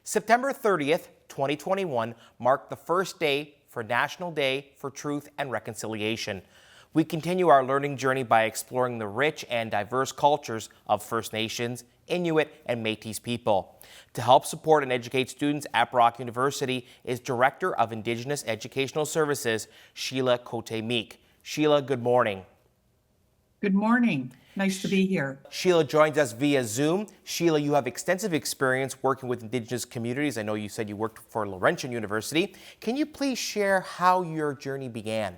September 30th, 2021 marked the first day for National Day for Truth and Reconciliation. We continue our learning journey by exploring the rich and diverse cultures of First Nations, Inuit, and Métis people. To help support and educate students at Brock University is Director of Indigenous Educational Services, Shelia Cote Meek. Shelia, good morning. Good morning. Nice to be here. Shelia joins us via Zoom. Shelia, you have extensive experience working with Indigenous communities. I know you said you worked for Laurentian University. Can you please share how your journey began?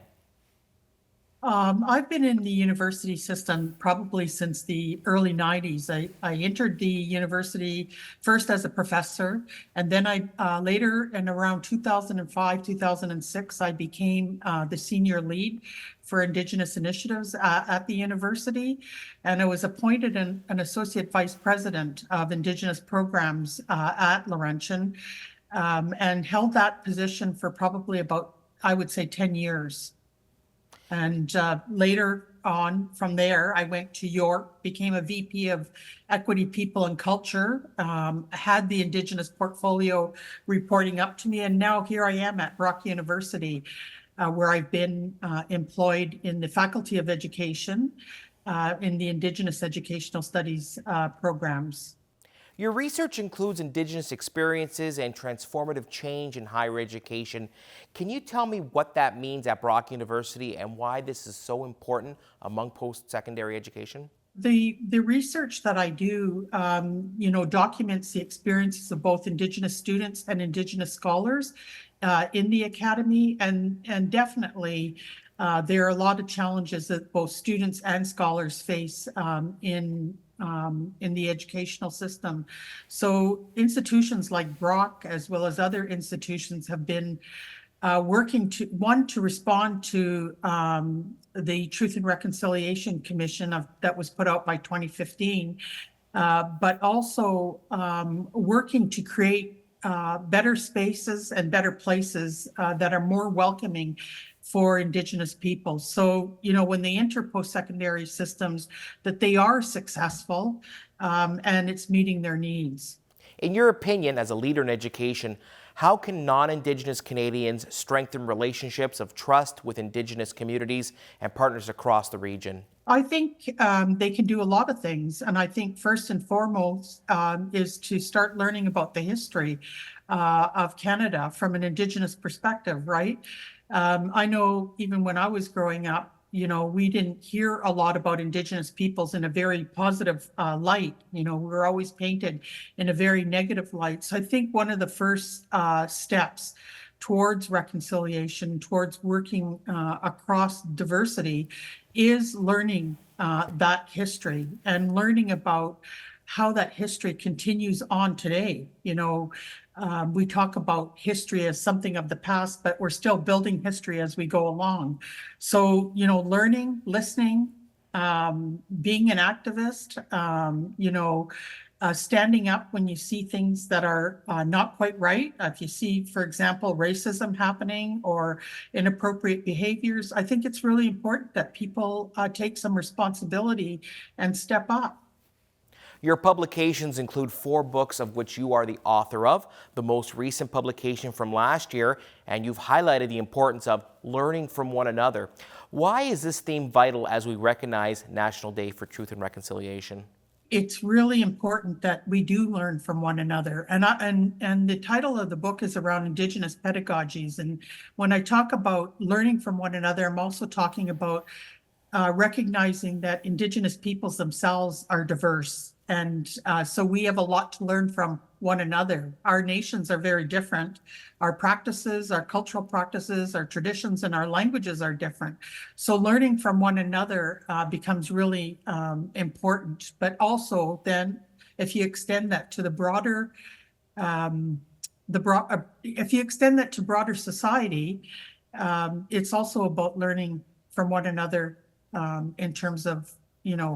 I've been in the university system probably since the early 90s. I entered the university first as a professor, and then later in around 2005, 2006, I became the senior lead for Indigenous initiatives at the university, and I was appointed an associate vice president of Indigenous programs at Laurentian, and held that position for probably about, I would say, 10 years. And later on from there, I went to York, became a VP of Equity, People and Culture, had the Indigenous portfolio reporting up to me. And now here I am at Brock University, where I've been employed in the Faculty of Education in the Indigenous Educational Studies programs. Your research includes Indigenous experiences and transformative change in higher education. Can you tell me what that means at Brock University and why this is so important among post-secondary education? The research that I do, documents the experiences of both Indigenous students and Indigenous scholars in the academy, and definitely there are a lot of challenges that both students and scholars face in the educational system. So institutions like Brock, as well as other institutions, have been working to respond to the Truth and Reconciliation Commission that was put out by 2015, but also working to create better spaces and better places that are more welcoming for Indigenous people. So, when they enter post-secondary systems, that they are successful and it's meeting their needs. In your opinion, as a leader in education, how can non-Indigenous Canadians strengthen relationships of trust with Indigenous communities and partners across the region? I think they can do a lot of things. And I think first and foremost is to start learning about the history of Canada from an Indigenous perspective, right? I know even when I was growing up, we didn't hear a lot about Indigenous peoples in a very positive light. We were always painted in a very negative light. So I think one of the first steps towards reconciliation, towards working across diversity, is learning that history and learning about how that history continues on today. We talk about history as something of the past, but we're still building history as we go along. So, learning, listening, being an activist, standing up when you see things that are not quite right. If you see, for example, racism happening or inappropriate behaviors, I think it's really important that people take some responsibility and step up. Your publications include 4 books of which you are the author of, the most recent publication from last year, and you've highlighted the importance of learning from one another. Why is this theme vital as we recognize National Day for Truth and Reconciliation? It's really important that we do learn from one another. And the title of the book is around Indigenous pedagogies. And when I talk about learning from one another, I'm also talking about recognizing that Indigenous peoples themselves are diverse. And so we have a lot to learn from one another. Our nations are very different. Our practices, our cultural practices, our traditions, and our languages are different. So learning from one another becomes really important. But also then, if you extend that to the broader, if you extend that to broader society, it's also about learning from one another in terms of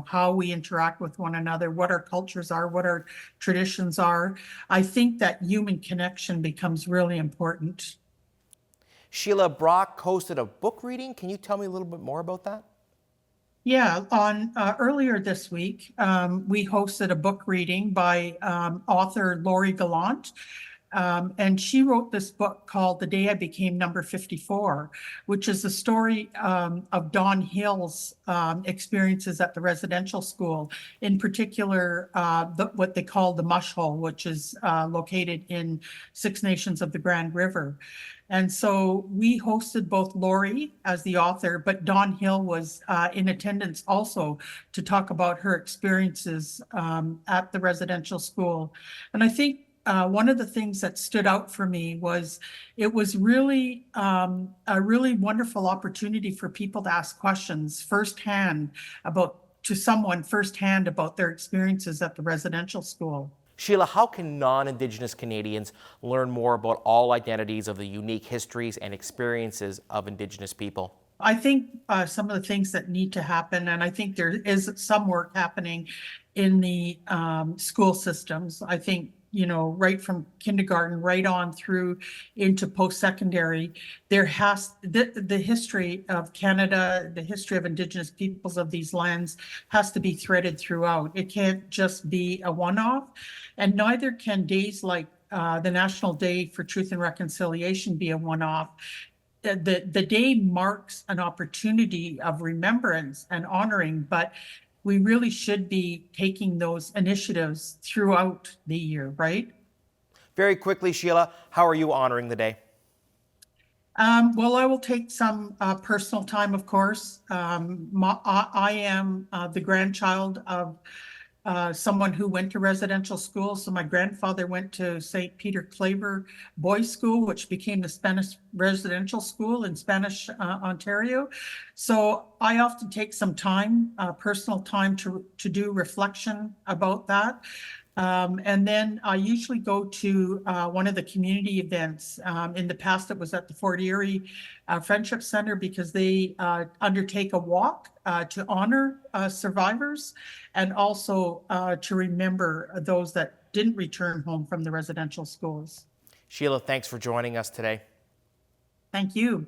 how we interact with one another, what our cultures are, what our traditions are. I think that human connection becomes really important. Shelia, Brock hosted a book reading. Can you tell me a little bit more about that? Yeah, on earlier this week, we hosted a book reading by author Laurie Gallant. And she wrote this book called The Day I Became Number 54, which is the story of Don Hill's experiences at the residential school, in particular, what they call the Mush Hole, which is located in Six Nations of the Grand River. And so we hosted both Lori as the author, but Dawn Hill was in attendance also to talk about her experiences at the residential school. And I think one of the things that stood out for me was it was really a really wonderful opportunity for people to ask questions firsthand to someone firsthand about their experiences at the residential school. Shelia, how can non-Indigenous Canadians learn more about all identities of the unique histories and experiences of Indigenous people? I think some of the things that need to happen, and I think there is some work happening in the school systems. I think, right from kindergarten right on through into post-secondary, the history of Canada, the history of Indigenous peoples of these lands has to be threaded throughout. It can't just be a one-off, and neither can days like the National Day for Truth and Reconciliation be a one-off. The day marks an opportunity of remembrance and honoring, but we really should be taking those initiatives throughout the year, right? Very quickly, Shelia, how are you honoring the day? Well, I will take some personal time, of course. I am the grandchild of someone who went to residential school. So my grandfather went to St. Peter Claver Boys School, which became the Spanish residential school in Spanish Ontario. So I often take some time, personal time to do reflection about that. And then I usually go to one of the community events. In the past, it was at the Fort Erie Friendship Center because they undertake a walk to honor survivors and also to remember those that didn't return home from the residential schools. Shelia, thanks for joining us today. Thank you.